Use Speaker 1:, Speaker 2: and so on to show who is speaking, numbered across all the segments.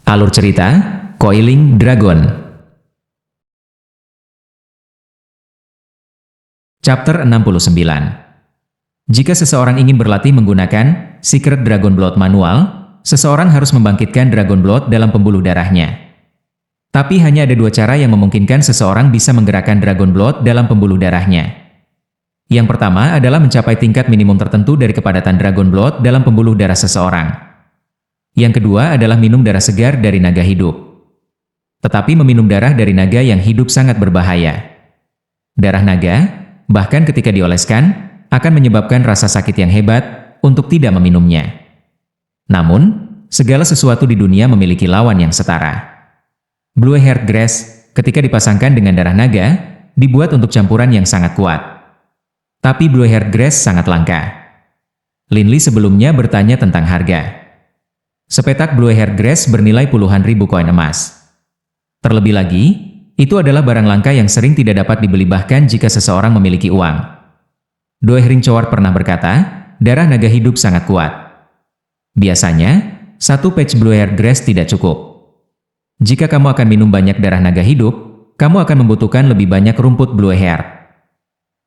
Speaker 1: Alur cerita, Coiling Dragon. Chapter 69. Jika seseorang ingin berlatih menggunakan Secret Dragon Blood Manual, seseorang harus membangkitkan Dragon Blood dalam pembuluh darahnya. Tapi hanya ada dua cara yang memungkinkan seseorang bisa menggerakkan Dragon Blood dalam pembuluh darahnya. Yang pertama adalah mencapai tingkat minimum tertentu dari kepadatan Dragon Blood dalam pembuluh darah seseorang. Yang kedua adalah minum darah segar dari naga hidup. Tetapi meminum darah dari naga yang hidup sangat berbahaya. Darah naga, bahkan ketika dioleskan, akan menyebabkan rasa sakit yang hebat untuk tidak meminumnya. Namun, segala sesuatu di dunia memiliki lawan yang setara. Blue Heart Grass, ketika dipasangkan dengan darah naga, dibuat untuk campuran yang sangat kuat. Tapi Blue Heart Grass sangat langka. Lin Li sebelumnya bertanya tentang harga. Sepetak Blue Heart Grass bernilai puluhan ribu koin emas. Terlebih lagi, itu adalah barang langka yang sering tidak dapat dibeli bahkan jika seseorang memiliki uang. Doi Hring Chowar pernah berkata, darah naga hidup sangat kuat. Biasanya, satu patch Blue Heart Grass tidak cukup. Jika kamu akan minum banyak darah naga hidup, kamu akan membutuhkan lebih banyak rumput Blue Heart.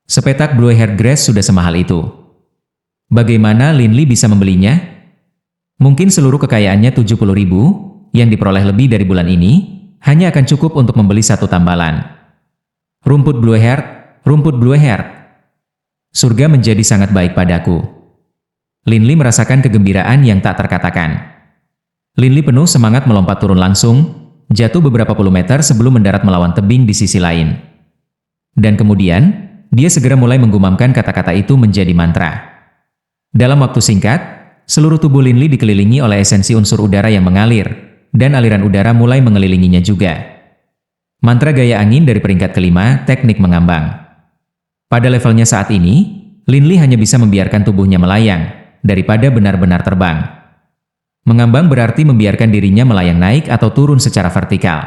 Speaker 1: Sepetak Blue Heart Grass sudah semahal itu. Bagaimana Lin Li bisa membelinya? Mungkin seluruh kekayaannya 70.000, yang diperoleh lebih dari bulan ini, hanya akan cukup untuk membeli satu tambalan. Rumput Blue Heart, rumput Blue Heart. Surga menjadi sangat baik padaku. Lin Li merasakan kegembiraan yang tak terkatakan. Lin Li penuh semangat melompat turun langsung, jatuh beberapa puluh meter sebelum mendarat melawan tebing di sisi lain. Dan kemudian, dia segera mulai menggumamkan kata-kata itu menjadi mantra. Dalam waktu singkat, seluruh tubuh Lin Li dikelilingi oleh esensi unsur udara yang mengalir, dan aliran udara mulai mengelilinginya juga. Mantra gaya angin dari peringkat kelima, teknik mengambang. Pada levelnya saat ini, Lin Li hanya bisa membiarkan tubuhnya melayang, daripada benar-benar terbang. Mengambang berarti membiarkan dirinya melayang naik atau turun secara vertikal.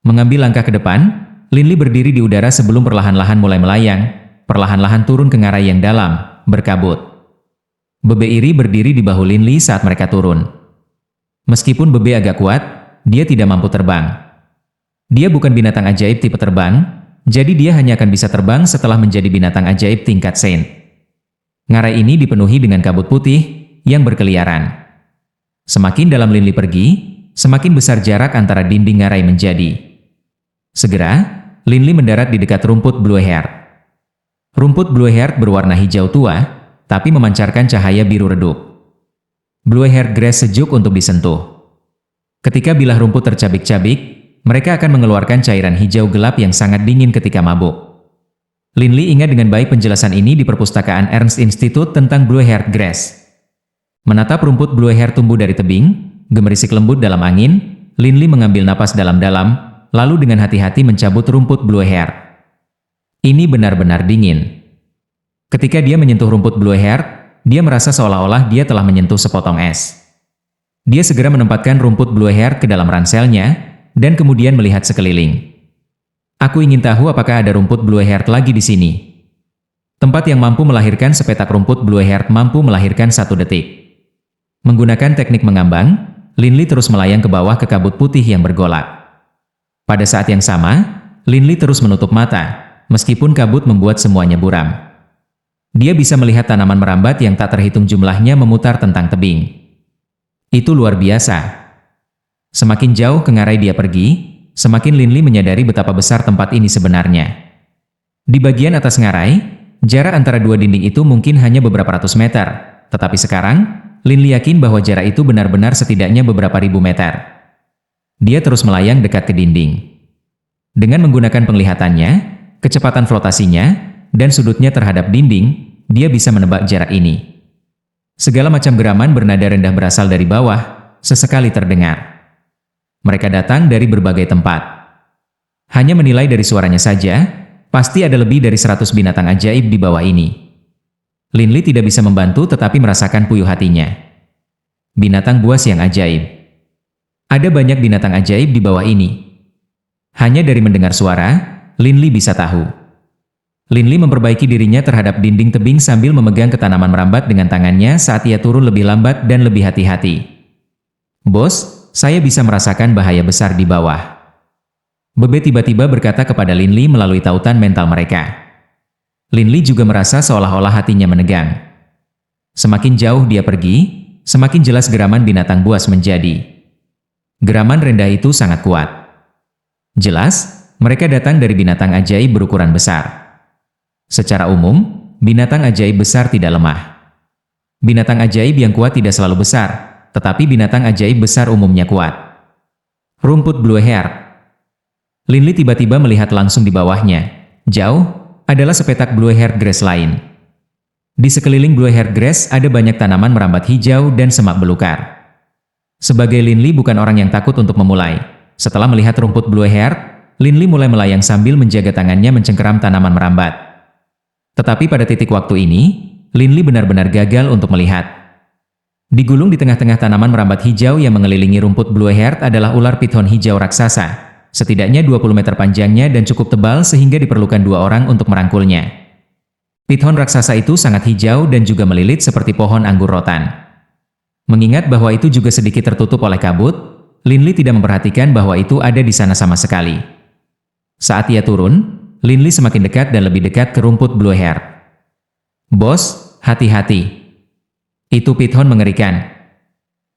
Speaker 1: Mengambil langkah ke depan, Lin Li berdiri di udara sebelum perlahan-lahan mulai melayang, perlahan-lahan turun ke ngarai yang dalam, berkabut. Bebe iri berdiri di bahu Lin Li saat mereka turun. Meskipun Bebe agak kuat, dia tidak mampu terbang. Dia bukan binatang ajaib tipe terbang, jadi dia hanya akan bisa terbang setelah menjadi binatang ajaib tingkat Saint. Ngarai ini dipenuhi dengan kabut putih yang berkeliaran. Semakin dalam Lin Li pergi, semakin besar jarak antara dinding ngarai menjadi. Segera, Lin Li mendarat di dekat rumput Blue Heart. Rumput Blue Heart berwarna hijau tua, tapi memancarkan cahaya biru redup. Blue Heart Grass sejuk untuk disentuh. Ketika bilah rumput tercabik-cabik, mereka akan mengeluarkan cairan hijau gelap yang sangat dingin ketika mabuk. Lin Li ingat dengan baik penjelasan ini di perpustakaan Ernst Institute tentang Blue Heart Grass. Menatap rumput Blue Heart tumbuh dari tebing, gemerisik lembut dalam angin, Lin Li mengambil napas dalam-dalam, lalu dengan hati-hati mencabut rumput Blue Heart. Ini benar-benar dingin. Ketika dia menyentuh rumput Blue Heart, dia merasa seolah-olah dia telah menyentuh sepotong es. Dia segera menempatkan rumput Blue Heart ke dalam ranselnya, dan kemudian melihat sekeliling. Aku ingin tahu apakah ada rumput Blue Heart lagi di sini. Tempat yang mampu melahirkan sepetak rumput Blue Heart mampu melahirkan 1 detik. Menggunakan teknik mengambang, Lin Li terus melayang ke bawah ke kabut putih yang bergolak. Pada saat yang sama, Lin Li terus menutup mata, meskipun kabut membuat semuanya buram. Dia bisa melihat tanaman merambat yang tak terhitung jumlahnya memutar tentang tebing. Itu luar biasa. Semakin jauh ke ngarai dia pergi, semakin Lin Li menyadari betapa besar tempat ini sebenarnya. Di bagian atas ngarai, jarak antara dua dinding itu mungkin hanya beberapa ratus meter, tetapi sekarang, Lin Li yakin bahwa jarak itu benar-benar setidaknya beberapa ribu meter. Dia terus melayang dekat ke dinding. Dengan menggunakan penglihatannya, kecepatan flotasinya, dan sudutnya terhadap dinding, dia bisa menebak jarak ini. Segala macam geraman bernada rendah berasal dari bawah, sesekali terdengar. Mereka datang dari berbagai tempat. Hanya menilai dari suaranya saja, pasti ada lebih dari 100 binatang ajaib di bawah ini. Lin Li tidak bisa membantu tetapi merasakan puyuh hatinya. Binatang buas yang ajaib. Ada banyak binatang ajaib di bawah ini. Hanya dari mendengar suara, Lin Li bisa tahu. Lin Li memperbaiki dirinya terhadap dinding tebing sambil memegang tanaman merambat dengan tangannya saat ia turun lebih lambat dan lebih hati-hati. Bos, saya bisa merasakan bahaya besar di bawah. Bebe tiba-tiba berkata kepada Lin Li melalui tautan mental mereka. Lin Li juga merasa seolah-olah hatinya menegang. Semakin jauh dia pergi, semakin jelas geraman binatang buas menjadi. Geraman rendah itu sangat kuat. Jelas, mereka datang dari binatang ajaib berukuran besar. Secara umum, binatang ajaib besar tidak lemah. Binatang ajaib yang kuat tidak selalu besar, tetapi binatang ajaib besar umumnya kuat. Rumput Blue Heart. Lin Li tiba-tiba melihat langsung di bawahnya. Jauh, adalah sepetak Blue Heart Grass lain. Di sekeliling Blue Heart Grass ada banyak tanaman merambat hijau dan semak belukar. Sebagai Lin Li bukan orang yang takut untuk memulai. Setelah melihat rumput Blue Heart, Lin Li mulai melayang sambil menjaga tangannya mencengkeram tanaman merambat. Tetapi pada titik waktu ini, Lin Li benar-benar gagal untuk melihat. Digulung di tengah-tengah tanaman merambat hijau yang mengelilingi rumput Blue Heart adalah ular piton hijau raksasa. Setidaknya 20 meter panjangnya dan cukup tebal sehingga diperlukan 2 orang untuk merangkulnya. Piton raksasa itu sangat hijau dan juga melilit seperti pohon anggur rotan. Mengingat bahwa itu juga sedikit tertutup oleh kabut, Lin Li tidak memperhatikan bahwa itu ada di sana sama sekali. Saat ia turun, Lin Li semakin dekat dan lebih dekat ke rumput Blue Heart. Bos, hati-hati. Itu piton mengerikan.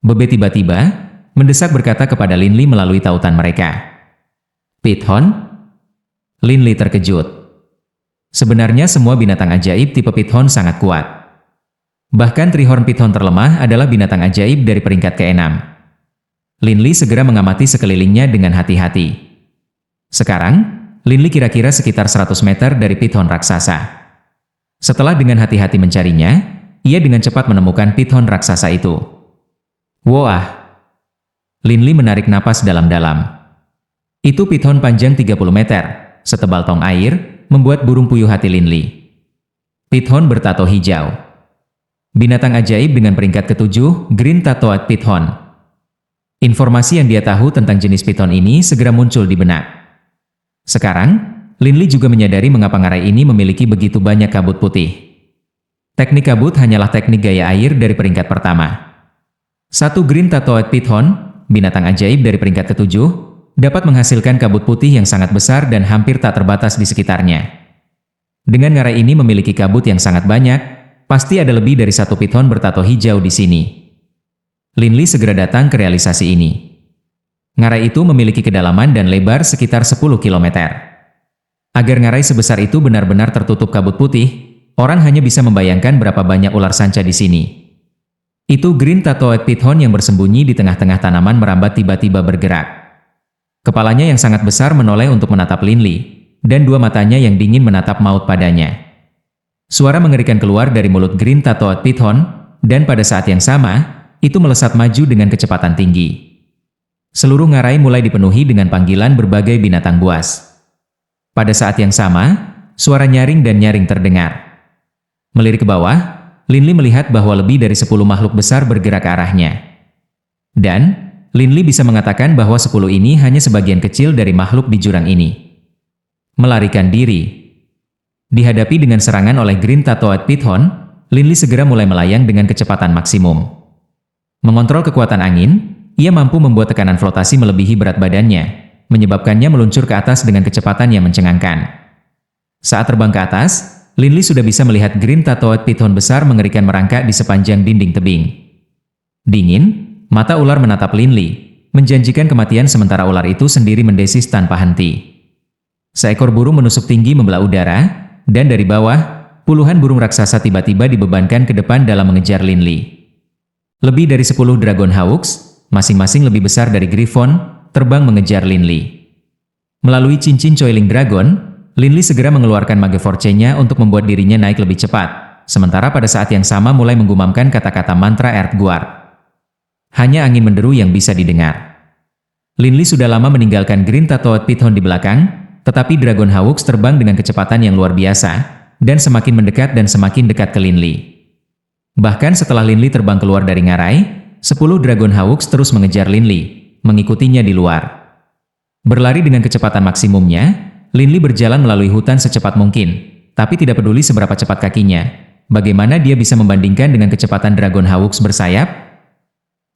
Speaker 1: Bebe tiba-tiba mendesak berkata kepada Lin Li melalui tautan mereka. Piton? Lin Li terkejut. Sebenarnya semua binatang ajaib tipe piton sangat kuat. Bahkan Trihorn Piton terlemah adalah binatang ajaib dari peringkat ke-6. Lin Li segera mengamati sekelilingnya dengan hati-hati. Sekarang, Lin Li kira-kira sekitar 100 meter dari piton raksasa. Setelah dengan hati-hati mencarinya, ia dengan cepat menemukan piton raksasa itu. Wah! Lin Li menarik napas dalam-dalam. Itu piton panjang 30 meter, setebal tong air, membuat burung puyuh hati Lin Li. Piton bertato hijau. Binatang ajaib dengan peringkat ke-7, Green Tattooed Piton. Informasi yang dia tahu tentang jenis piton ini segera muncul di benak. Sekarang, Lin Li juga menyadari mengapa ngarai ini memiliki begitu banyak kabut putih. Teknik kabut hanyalah teknik gaya air dari peringkat pertama. Satu Green Tattooed Piton, binatang ajaib dari peringkat ke-7, dapat menghasilkan kabut putih yang sangat besar dan hampir tak terbatas di sekitarnya. Dengan ngarai ini memiliki kabut yang sangat banyak, pasti ada lebih dari 1 piton bertato hijau di sini. Lin Li segera datang ke realisasi ini. Ngarai itu memiliki kedalaman dan lebar sekitar 10 km. Agar ngarai sebesar itu benar-benar tertutup kabut putih, orang hanya bisa membayangkan berapa banyak ular sanca di sini. Itu Green Tattooed Piton yang bersembunyi di tengah-tengah tanaman merambat tiba-tiba bergerak. Kepalanya yang sangat besar menoleh untuk menatap Lin Li, dan 2 matanya yang dingin menatap maut padanya. Suara mengerikan keluar dari mulut Green Tattooed Piton, dan pada saat yang sama, itu melesat maju dengan kecepatan tinggi. Seluruh ngarai mulai dipenuhi dengan panggilan berbagai binatang buas. Pada saat yang sama, suara nyaring dan nyaring terdengar. Melirik ke bawah, Lin Li melihat bahwa lebih dari 10 makhluk besar bergerak ke arahnya. Dan Lin Li bisa mengatakan bahwa 10 ini hanya sebagian kecil dari makhluk di jurang ini. Melarikan diri. Dihadapi dengan serangan oleh Green Tattooed Piton, Lin Li segera mulai melayang dengan kecepatan maksimum. Mengontrol kekuatan angin, ia mampu membuat tekanan flotasi melebihi berat badannya, menyebabkannya meluncur ke atas dengan kecepatan yang mencengangkan. Saat terbang ke atas, Lin Li sudah bisa melihat Green Tattooed Piton besar mengerikan merangkak di sepanjang dinding tebing. Dingin, mata ular menatap Lin Li, menjanjikan kematian sementara ular itu sendiri mendesis tanpa henti. Seekor burung menusuk tinggi membelah udara, dan dari bawah, puluhan burung raksasa tiba-tiba dibebankan ke depan dalam mengejar Lin Li. Lebih dari 10 Dragon Hawks, masing-masing lebih besar dari Griffon, terbang mengejar Lin Li. Melalui cincin Coiling Dragon, Lin Li segera mengeluarkan Mage Force-nya untuk membuat dirinya naik lebih cepat, sementara pada saat yang sama mulai menggumamkan kata-kata mantra Earth Guard. Hanya angin menderu yang bisa didengar. Lin Li sudah lama meninggalkan Green Tattooed Piton di belakang, tetapi Dragon Hawks terbang dengan kecepatan yang luar biasa, dan semakin mendekat dan semakin dekat ke Lin Li. Bahkan setelah Lin Li terbang keluar dari ngarai, 10 Dragon Hawks terus mengejar Lin Li, mengikutinya di luar. Berlari dengan kecepatan maksimumnya, Lin Li berjalan melalui hutan secepat mungkin, tapi tidak peduli seberapa cepat kakinya. Bagaimana dia bisa membandingkan dengan kecepatan Dragon Hawks bersayap?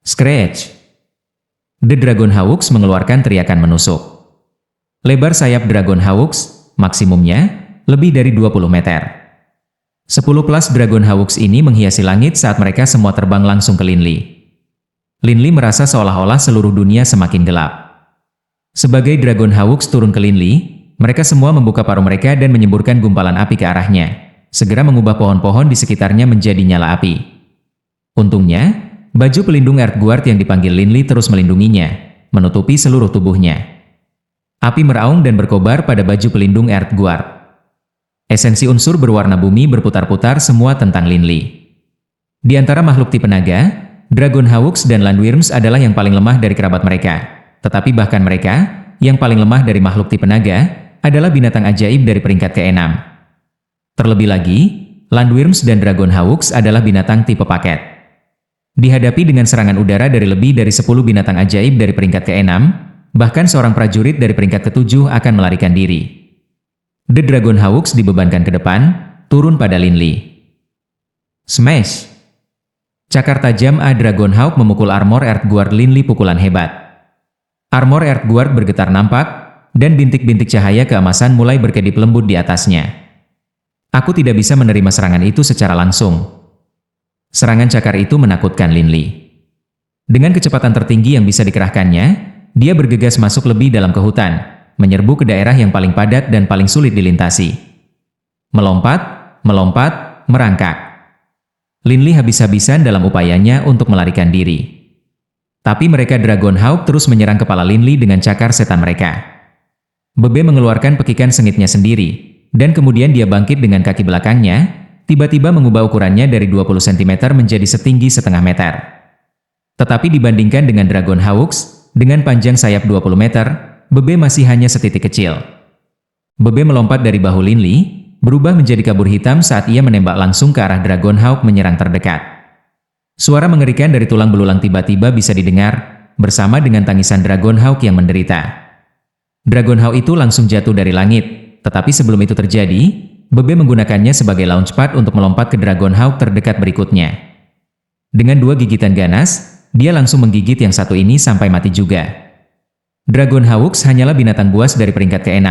Speaker 1: Scratch! The Dragon Hawks mengeluarkan teriakan menusuk. Lebar sayap Dragon Hawks, maksimumnya, lebih dari 20 meter. 10 plus Dragon Hawks ini menghiasi langit saat mereka semua terbang langsung ke Linli. Linli merasa seolah-olah seluruh dunia semakin gelap. Sebagai Dragon Hawks turun ke Linli, mereka semua membuka paruh mereka dan menyemburkan gumpalan api ke arahnya, segera mengubah pohon-pohon di sekitarnya menjadi nyala api. Untungnya, baju pelindung Earthguard yang dipanggil Linli terus melindunginya, menutupi seluruh tubuhnya. Api meraung dan berkobar pada baju pelindung Earthguard. Esensi unsur berwarna bumi berputar-putar semua tentang Linli. Di antara makhluk tipe naga, Dragon Hawks dan Landwyrms adalah yang paling lemah dari kerabat mereka. Tetapi bahkan mereka, yang paling lemah dari makhluk tipe naga, adalah binatang ajaib dari peringkat ke-6. Terlebih lagi, Landwyrms dan Dragon Hawks adalah binatang tipe paket. Dihadapi dengan serangan udara dari lebih dari 10 binatang ajaib dari peringkat ke-6, bahkan seorang prajurit dari peringkat ke-7 akan melarikan diri. The Dragon Hawks dibebankan ke depan, turun pada Linli. Smash! Cakar tajam A Dragon Hawk memukul armor Earthguard Linli pukulan hebat. Armor Earthguard bergetar nampak, dan bintik-bintik cahaya keemasan mulai berkedip lembut di atasnya. Aku tidak bisa menerima serangan itu secara langsung. Serangan cakar itu menakutkan Linli. Dengan kecepatan tertinggi yang bisa dikerahkannya, dia bergegas masuk lebih dalam ke hutan, menyerbu ke daerah yang paling padat dan paling sulit dilintasi. Melompat, melompat, merangkak. Linli habis-habisan dalam upayanya untuk melarikan diri. Tapi mereka Dragon Hawk terus menyerang kepala Linli dengan cakar setan mereka. Bebe mengeluarkan pekikan sengitnya sendiri, dan kemudian dia bangkit dengan kaki belakangnya, tiba-tiba mengubah ukurannya dari 20 cm menjadi setinggi setengah meter. Tetapi dibandingkan dengan Dragon Hawks, dengan panjang sayap 20 meter, Bebe masih hanya setitik kecil. Bebe melompat dari bahu Linli, berubah menjadi kabur hitam saat ia menembak langsung ke arah Dragon Hawk menyerang terdekat. Suara mengerikan dari tulang belulang tiba-tiba bisa didengar, bersama dengan tangisan Dragon Hawk yang menderita. Dragon Hawk itu langsung jatuh dari langit, tetapi sebelum itu terjadi, Bebe menggunakannya sebagai launchpad untuk melompat ke Dragon Hawk terdekat berikutnya. Dengan 2 gigitan ganas, dia langsung menggigit yang satu ini sampai mati juga. Dragon Hawks hanyalah binatang buas dari peringkat ke-6,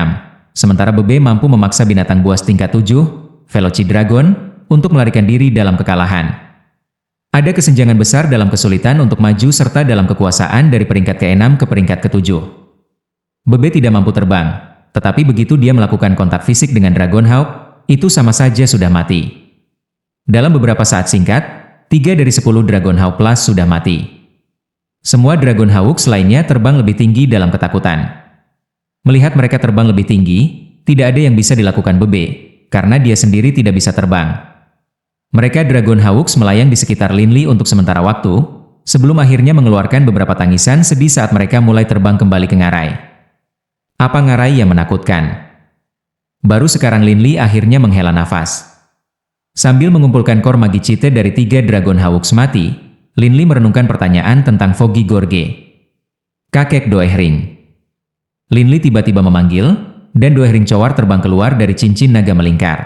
Speaker 1: sementara Bebe mampu memaksa binatang buas tingkat 7, Velocidragon, untuk melarikan diri dalam kekalahan. Ada kesenjangan besar dalam kesulitan untuk maju serta dalam kekuasaan dari peringkat ke-6 ke peringkat ke-7. Bebe tidak mampu terbang, tetapi begitu dia melakukan kontak fisik dengan Dragon Hawk, itu sama saja sudah mati. Dalam beberapa saat singkat, 3 dari 10 Dragon Hawk Plus sudah mati. Semua Dragon Hawks lainnya terbang lebih tinggi dalam ketakutan. Melihat mereka terbang lebih tinggi, tidak ada yang bisa dilakukan Bebe, karena dia sendiri tidak bisa terbang. Mereka Dragon Hawks melayang di sekitar Linli untuk sementara waktu, sebelum akhirnya mengeluarkan beberapa tangisan sedih saat mereka mulai terbang kembali ke ngarai. Apa ngarai yang menakutkan? Baru sekarang Linli akhirnya menghela nafas. Sambil mengumpulkan kor magi cite dari 3 Dragon Hawks mati, Linli merenungkan pertanyaan tentang Foggy Gorge. Kakek Doehring. Linli tiba-tiba memanggil, dan Doehring Cowar terbang keluar dari cincin naga melingkar.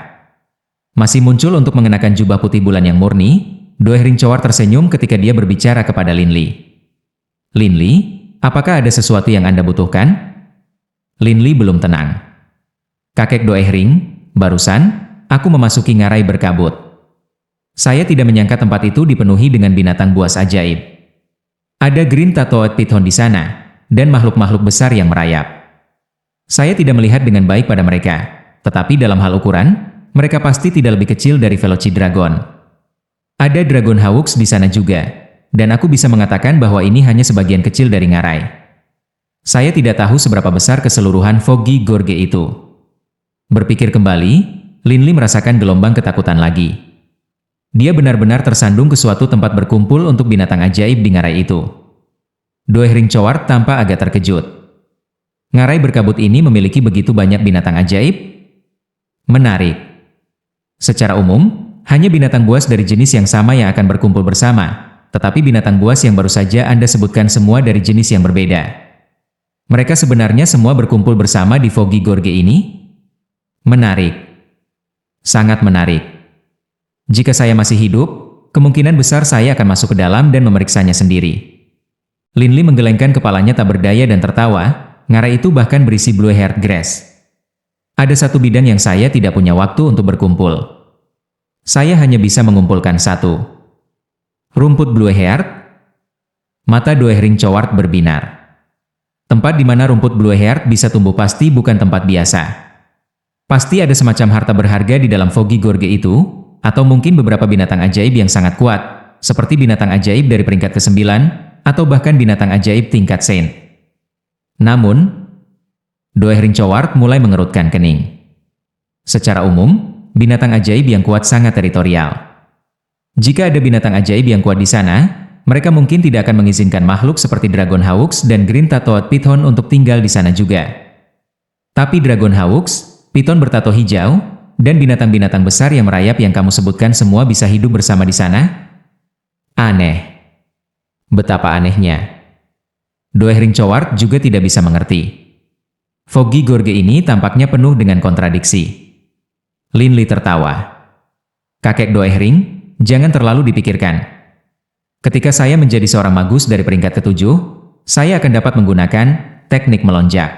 Speaker 1: Masih muncul untuk mengenakan jubah putih bulan yang murni, Doehring Cowar tersenyum ketika dia berbicara kepada Linli. Linli, apakah ada sesuatu yang Anda butuhkan? Linli belum tenang. Kakek Doehring, barusan, aku memasuki ngarai berkabut. Saya tidak menyangka tempat itu dipenuhi dengan binatang buas ajaib. Ada Green Tattooed Python di sana, dan makhluk-makhluk besar yang merayap. Saya tidak melihat dengan baik pada mereka, tetapi dalam hal ukuran, mereka pasti tidak lebih kecil dari Velocidragon. Ada Dragon Hawks di sana juga, dan aku bisa mengatakan bahwa ini hanya sebagian kecil dari ngarai. Saya tidak tahu seberapa besar keseluruhan Foggy Gorge itu. Berpikir kembali, Linli merasakan gelombang ketakutan lagi. Dia benar-benar tersandung ke suatu tempat berkumpul untuk binatang ajaib di ngarai itu. Doehring Cowar tampak agak terkejut. Ngarai berkabut ini memiliki begitu banyak binatang ajaib? Menarik. Secara umum, hanya binatang buas dari jenis yang sama yang akan berkumpul bersama, tetapi binatang buas yang baru saja Anda sebutkan semua dari jenis yang berbeda. Mereka sebenarnya semua berkumpul bersama di Foggy Gorge ini? Menarik. Sangat menarik. Jika saya masih hidup, kemungkinan besar saya akan masuk ke dalam dan memeriksanya sendiri. Lin Li menggelengkan kepalanya tak berdaya dan tertawa, ngarai itu bahkan berisi blue-haired grass. Ada satu bidang yang saya tidak punya waktu untuk berkumpul. Saya hanya bisa mengumpulkan satu. Rumput blue-haired? Mata Doehring Choward berbinar. Tempat di mana rumput blue-haired bisa tumbuh pasti bukan tempat biasa. Pasti ada semacam harta berharga di dalam Foggy Gorge itu, atau mungkin beberapa binatang ajaib yang sangat kuat, seperti binatang ajaib dari peringkat ke-9, atau bahkan binatang ajaib tingkat Saint. Namun, Doehring Choward mulai mengerutkan kening. Secara umum, binatang ajaib yang kuat sangat teritorial. Jika ada binatang ajaib yang kuat di sana, mereka mungkin tidak akan mengizinkan makhluk seperti Dragon Hawks dan Green Tattooed Python untuk tinggal di sana juga. Tapi Dragon Hawks, Python bertato hijau, dan binatang-binatang besar yang merayap yang kamu sebutkan semua bisa hidup bersama di sana? Aneh. Betapa anehnya. Doehring Choward juga tidak bisa mengerti. Foggy Gorge ini tampaknya penuh dengan kontradiksi. Lin Li tertawa. Kakek Doehring, jangan terlalu dipikirkan. Ketika saya menjadi seorang magus dari peringkat ke-7, saya akan dapat menggunakan teknik melonjak.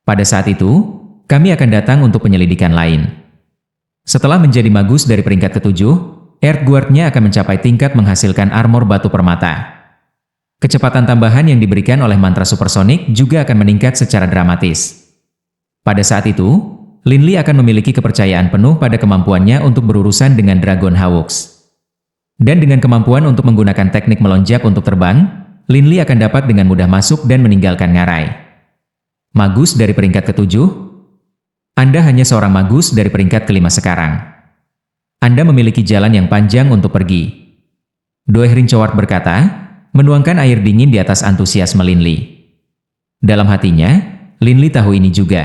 Speaker 1: Pada saat itu, kami akan datang untuk penyelidikan lain. Setelah menjadi magus dari peringkat ke-7, Earth Guard-nya akan mencapai tingkat menghasilkan armor batu permata. Kecepatan tambahan yang diberikan oleh mantra supersonik juga akan meningkat secara dramatis. Pada saat itu, Lin Li akan memiliki kepercayaan penuh pada kemampuannya untuk berurusan dengan Dragon Hawks. Dan dengan kemampuan untuk menggunakan teknik melonjak untuk terbang, Lin Li akan dapat dengan mudah masuk dan meninggalkan ngarai. Magus dari peringkat ke-7? Anda hanya seorang magus dari peringkat ke-5 sekarang. Anda memiliki jalan yang panjang untuk pergi. Doehring Choward berkata, menuangkan air dingin di atas antusiasme Lin Li. Dalam hatinya, Lin Li tahu ini juga.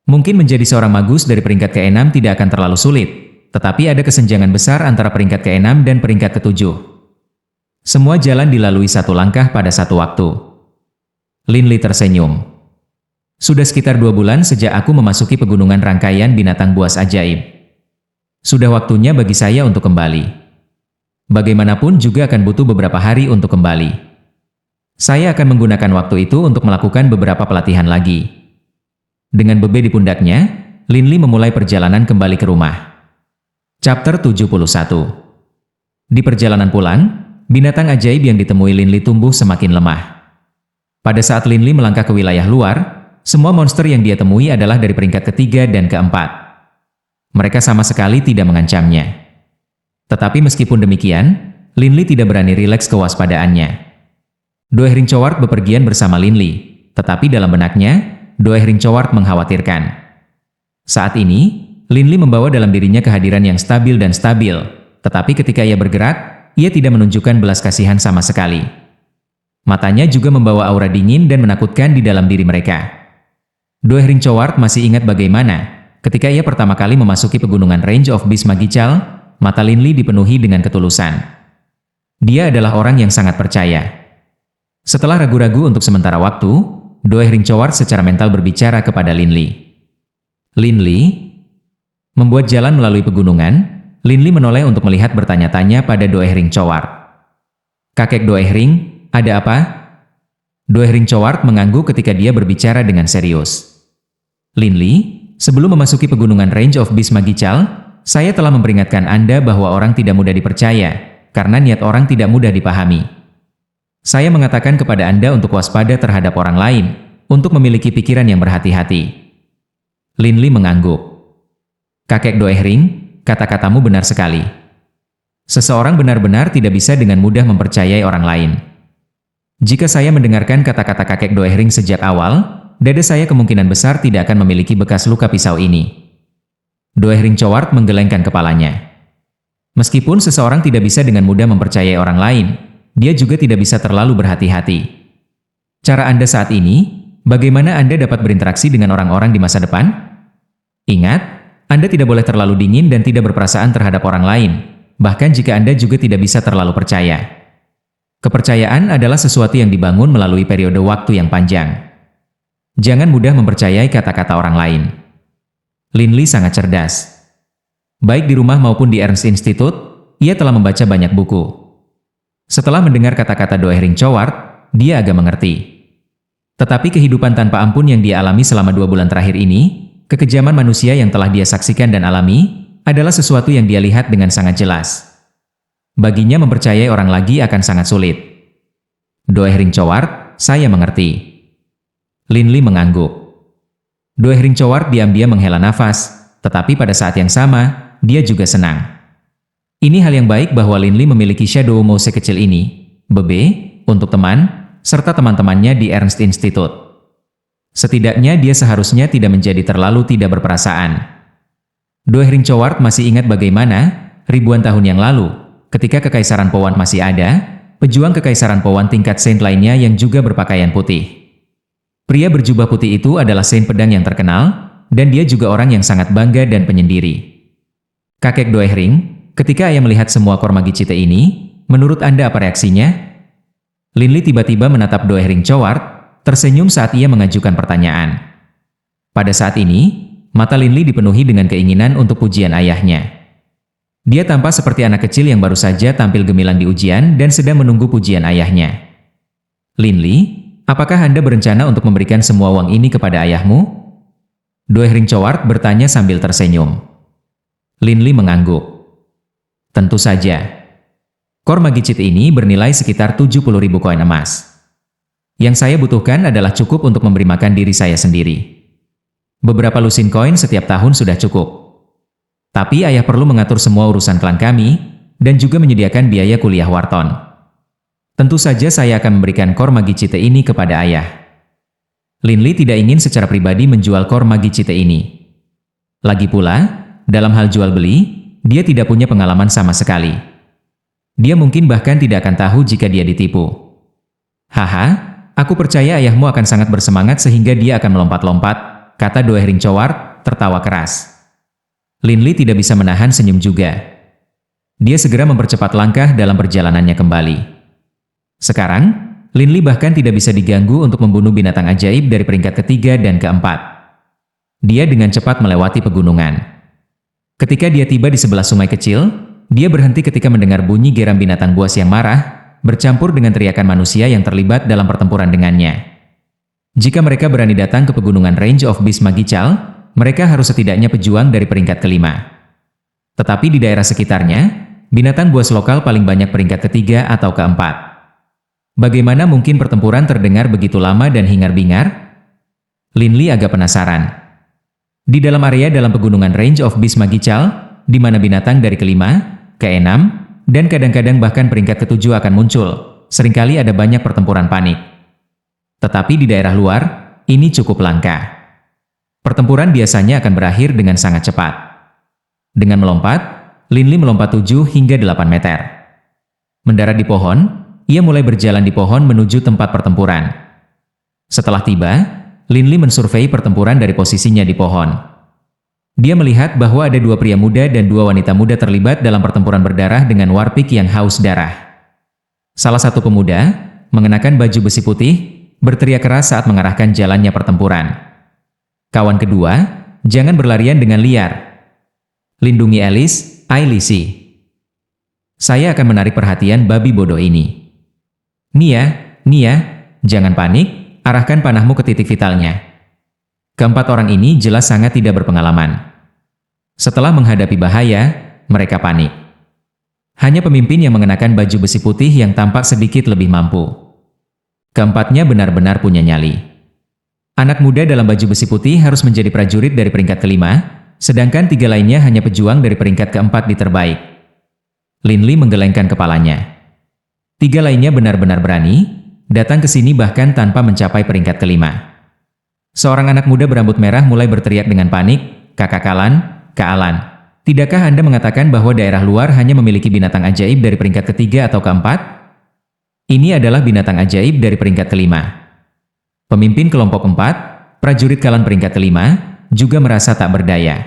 Speaker 1: Mungkin menjadi seorang magus dari peringkat ke-6 tidak akan terlalu sulit, tetapi ada kesenjangan besar antara peringkat ke-6 dan peringkat ke-7. Semua jalan dilalui satu langkah pada satu waktu. Lin Li tersenyum. Sudah sekitar 2 bulan sejak aku memasuki pegunungan rangkaian binatang buas ajaib. Sudah waktunya bagi saya untuk kembali. Bagaimanapun juga akan butuh beberapa hari untuk kembali. Saya akan menggunakan waktu itu untuk melakukan beberapa pelatihan lagi. Dengan bebe di pundaknya, Lin Li memulai perjalanan kembali ke rumah. Chapter 71. Di perjalanan pulang, binatang ajaib yang ditemui Lin Li tumbuh semakin lemah. Pada saat Lin Li melangkah ke wilayah luar, semua monster yang dia temui adalah dari peringkat ke-3 dan ke-4. Mereka sama sekali tidak mengancamnya. Tetapi meskipun demikian, Lin Li tidak berani rileks kewaspadaannya. Doehring Choward bepergian bersama Lin Li, tetapi dalam benaknya, Doehring Choward mengkhawatirkan. Saat ini, Lin Li membawa dalam dirinya kehadiran yang stabil dan stabil, tetapi ketika ia bergerak, ia tidak menunjukkan belas kasihan sama sekali. Matanya juga membawa aura dingin dan menakutkan di dalam diri mereka. Doehring Choward masih ingat bagaimana, ketika ia pertama kali memasuki pegunungan Range of Beast Magical, mata Lin Li dipenuhi dengan ketulusan. Dia adalah orang yang sangat percaya. Setelah ragu-ragu untuk sementara waktu, Doehring Choward secara mental berbicara kepada Lin Li. Lin Li? Membuat jalan melalui pegunungan, Lin Li menoleh untuk melihat bertanya-tanya pada Doehring Choward. Kakek Doehring, ada apa? Doehring Choward mengangguk ketika dia berbicara dengan serius. Lin Li, sebelum memasuki pegunungan Range of Beast Magical, saya telah memperingatkan Anda bahwa orang tidak mudah dipercaya, karena niat orang tidak mudah dipahami. Saya mengatakan kepada Anda untuk waspada terhadap orang lain, untuk memiliki pikiran yang berhati-hati. Lin Li mengangguk. Kakek Doehring, kata-katamu benar sekali. Seseorang benar-benar tidak bisa dengan mudah mempercayai orang lain. Jika saya mendengarkan kata-kata kakek Doehring sejak awal, dada saya kemungkinan besar tidak akan memiliki bekas luka pisau ini. Doehring Choward menggelengkan kepalanya. Meskipun seseorang tidak bisa dengan mudah mempercayai orang lain, dia juga tidak bisa terlalu berhati-hati. Cara Anda saat ini, bagaimana Anda dapat berinteraksi dengan orang-orang di masa depan? Ingat, Anda tidak boleh terlalu dingin dan tidak berperasaan terhadap orang lain, bahkan jika Anda juga tidak bisa terlalu percaya. Kepercayaan adalah sesuatu yang dibangun melalui periode waktu yang panjang. Jangan mudah mempercayai kata-kata orang lain. Lin Li sangat cerdas. Baik di rumah maupun di Ernst Institute, ia telah membaca banyak buku. Setelah mendengar kata-kata Doehring Choward, dia agak mengerti. Tetapi kehidupan tanpa ampun yang dia alami selama 2 bulan terakhir ini, kekejaman manusia yang telah dia saksikan dan alami, adalah sesuatu yang dia lihat dengan sangat jelas. Baginya mempercayai orang lagi akan sangat sulit. Doehring Choward, saya mengerti. Lin Li mengangguk. Doehring Choward diam-diam menghela nafas, tetapi pada saat yang sama, dia juga senang. Ini hal yang baik bahwa Lin Li memiliki Shadow Mo sekecil ini, Bebe, untuk teman, serta teman-temannya di Ernst Institute. Setidaknya dia seharusnya tidak menjadi terlalu tidak berperasaan. Doehring Choward masih ingat bagaimana, ribuan tahun yang lalu, ketika Kekaisaran Powan masih ada, pejuang Kekaisaran Powan tingkat Saint lainnya yang juga berpakaian putih. Pria berjubah putih itu adalah Saint pedang yang terkenal, dan dia juga orang yang sangat bangga dan penyendiri. Kakek Doehring, ketika ayah melihat semua Kormagicite ini, menurut Anda apa reaksinya? Lin Li tiba-tiba menatap Doehring Choward, tersenyum saat ia mengajukan pertanyaan. Pada saat ini, mata Lin Li dipenuhi dengan keinginan untuk pujian ayahnya. Dia tampak seperti anak kecil yang baru saja tampil gemilang di ujian dan sedang menunggu pujian ayahnya. Lin Li, apakah Anda berencana untuk memberikan semua uang ini kepada ayahmu? Doehring Choward bertanya sambil tersenyum. Lin Li mengangguk. Tentu saja. Kormagicite ini bernilai sekitar 70.000 koin emas. Yang saya butuhkan adalah cukup untuk memberi makan diri saya sendiri. Beberapa lusin koin setiap tahun sudah cukup. Tapi ayah perlu mengatur semua urusan klan kami, dan juga menyediakan biaya kuliah Wharton. Tentu saja saya akan memberikan Kormagicite ini kepada ayah. Lin Li tidak ingin secara pribadi menjual Kormagicite ini. Lagi pula, dalam hal jual beli, dia tidak punya pengalaman sama sekali. Dia mungkin bahkan tidak akan tahu jika dia ditipu. Haha, aku percaya ayahmu akan sangat bersemangat sehingga dia akan melompat-lompat, kata Doehring Choward, tertawa keras. Lin Li tidak bisa menahan senyum juga. Dia segera mempercepat langkah dalam perjalanannya kembali. Sekarang, Lin Li bahkan tidak bisa diganggu untuk membunuh binatang ajaib dari peringkat ketiga dan keempat. Dia dengan cepat melewati pegunungan. Ketika dia tiba di sebelah sungai kecil, dia berhenti ketika mendengar bunyi geram binatang buas yang marah, bercampur dengan teriakan manusia yang terlibat dalam pertempuran dengannya. Jika mereka berani datang ke pegunungan Range of Beast Magical, mereka harus setidaknya pejuang dari peringkat kelima. Tetapi di daerah sekitarnya, binatang buas lokal paling banyak peringkat ketiga atau keempat. Bagaimana mungkin pertempuran terdengar begitu lama dan hingar-bingar? Lin Li agak penasaran. Di dalam area dalam pegunungan Range of Beast Magical, di mana binatang dari kelima, keenam, dan kadang-kadang bahkan peringkat ketujuh akan muncul, seringkali ada banyak pertempuran panik. Tetapi di daerah luar, ini cukup langka. Pertempuran biasanya akan berakhir dengan sangat cepat. Dengan melompat, Lin Li melompat 7 hingga 8 meter. Mendarat di pohon, ia mulai berjalan di pohon menuju tempat pertempuran. Setelah tiba, Lin Li mensurvei pertempuran dari posisinya di pohon. Dia melihat bahwa ada 2 pria muda dan 2 wanita muda terlibat dalam pertempuran berdarah dengan warpig yang haus darah. Salah satu pemuda, mengenakan baju besi putih, berteriak keras saat mengarahkan jalannya pertempuran. Kawan kedua, jangan berlarian dengan liar. Lindungi Alice, Ailisi. Saya akan menarik perhatian babi bodoh ini. Nia, jangan panik. Arahkan panahmu ke titik vitalnya. Keempat orang ini jelas sangat tidak berpengalaman. Setelah menghadapi bahaya, mereka panik. Hanya pemimpin yang mengenakan baju besi putih yang tampak sedikit lebih mampu. Keempatnya benar-benar punya nyali. Anak muda dalam baju besi putih harus menjadi prajurit dari peringkat kelima, sedangkan 3 lainnya hanya pejuang dari peringkat keempat di terbaik. Lin Li menggelengkan kepalanya. 3 lainnya benar-benar berani, datang ke sini bahkan tanpa mencapai peringkat kelima. Seorang anak muda berambut merah mulai berteriak dengan panik, Kakak Kak Alan, tidakkah Anda mengatakan bahwa daerah luar hanya memiliki binatang ajaib dari peringkat ketiga atau keempat? Ini adalah binatang ajaib dari peringkat kelima. Pemimpin kelompok 4, prajurit Kalan peringkat kelima, juga merasa tak berdaya.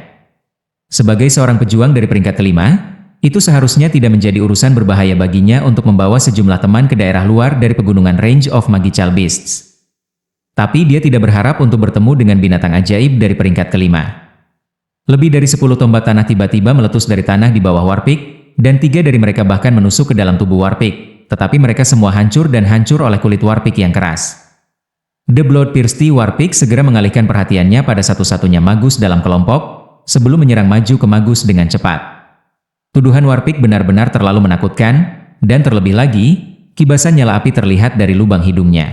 Speaker 1: Sebagai seorang pejuang dari peringkat kelima, itu seharusnya tidak menjadi urusan berbahaya baginya untuk membawa sejumlah teman ke daerah luar dari pegunungan Range of Magical Beasts. Tapi dia tidak berharap untuk bertemu dengan binatang ajaib dari peringkat kelima. Lebih dari 10 tombak tanah tiba-tiba meletus dari tanah di bawah warpig, dan 3 dari mereka bahkan menusuk ke dalam tubuh warpig, tetapi mereka semua hancur dan hancur oleh kulit Warpick yang keras. The Bloodthirsty Warpick segera mengalihkan perhatiannya pada satu-satunya magus dalam kelompok, sebelum menyerang maju ke magus dengan cepat. Tuduhan Warpick benar-benar terlalu menakutkan, dan terlebih lagi, kibasan nyala api terlihat dari lubang hidungnya.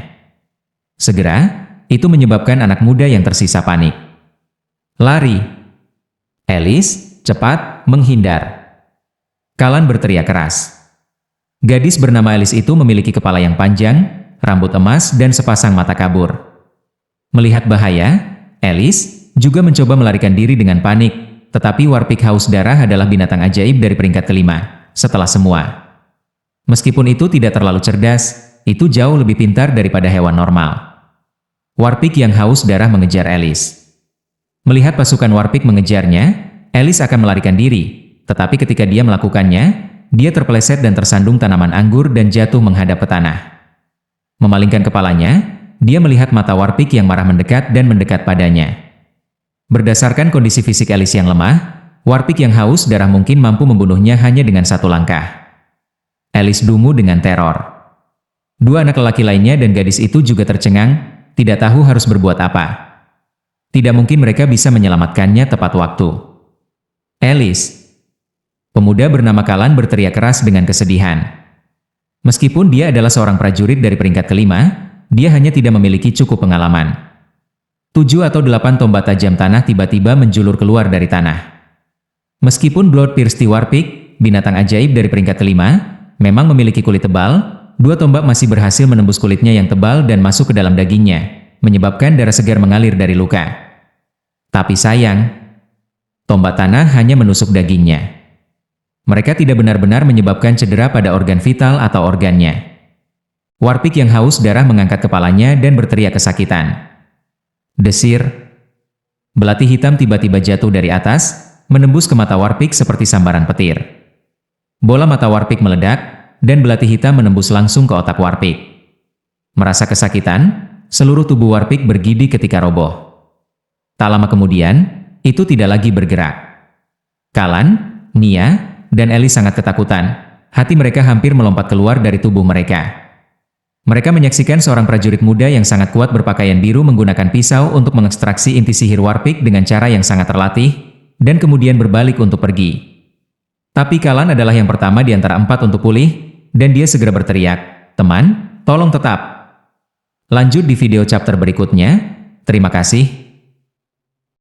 Speaker 1: Segera, itu menyebabkan anak muda yang tersisa panik. Lari! Alice, cepat, menghindar! Kalan berteriak keras. Gadis bernama Alice itu memiliki kepala yang panjang, rambut emas dan sepasang mata kabur. Melihat bahaya, Alice juga mencoba melarikan diri dengan panik, tetapi Warpick haus darah adalah binatang ajaib dari peringkat kelima, setelah semua. Meskipun itu tidak terlalu cerdas, itu jauh lebih pintar daripada hewan normal. Warpick yang haus darah mengejar Alice. Melihat pasukan Warpick mengejarnya, Alice akan melarikan diri, tetapi ketika dia melakukannya, dia terpeleset dan tersandung tanaman anggur dan jatuh menghadap ke tanah. Memalingkan kepalanya, dia melihat mata Warpick yang marah mendekat dan mendekat padanya. Berdasarkan kondisi fisik Alice yang lemah, Warpick yang haus darah mungkin mampu membunuhnya hanya dengan satu langkah. Alice dungu dengan teror. Dua anak lelaki lainnya dan gadis itu juga tercengang, tidak tahu harus berbuat apa. Tidak mungkin mereka bisa menyelamatkannya tepat waktu. Alice. Pemuda bernama Kalan berteriak keras dengan kesedihan. Meskipun dia adalah seorang prajurit dari peringkat kelima, dia hanya tidak memiliki cukup pengalaman. 7 atau 8 tombak tajam tanah tiba-tiba menjulur keluar dari tanah. Meskipun Bloodthirsty Warpick, binatang ajaib dari peringkat kelima, memang memiliki kulit tebal, 2 tombak masih berhasil menembus kulitnya yang tebal dan masuk ke dalam dagingnya, menyebabkan darah segar mengalir dari luka. Tapi sayang, tombak tanah hanya menusuk dagingnya. Mereka tidak benar-benar menyebabkan cedera pada organ vital atau organnya. Warpick yang haus darah mengangkat kepalanya dan berteriak kesakitan. Desir. Belati hitam tiba-tiba jatuh dari atas, menembus ke mata Warpick seperti sambaran petir. Bola mata Warpick meledak, dan belati hitam menembus langsung ke otak Warpick. Merasa kesakitan, seluruh tubuh Warpick bergidik ketika roboh. Tak lama kemudian, itu tidak lagi bergerak. Kalan, Nia, dan Alice sangat ketakutan. Hati mereka hampir melompat keluar dari tubuh mereka. Mereka menyaksikan seorang prajurit muda yang sangat kuat berpakaian biru menggunakan pisau untuk mengekstraksi inti sihir Warpick dengan cara yang sangat terlatih, dan kemudian berbalik untuk pergi. Tapi Kalan adalah yang pertama di antara 4 untuk pulih, dan dia segera berteriak, "Teman, tolong tetap." Lanjut di video chapter berikutnya. Terima kasih.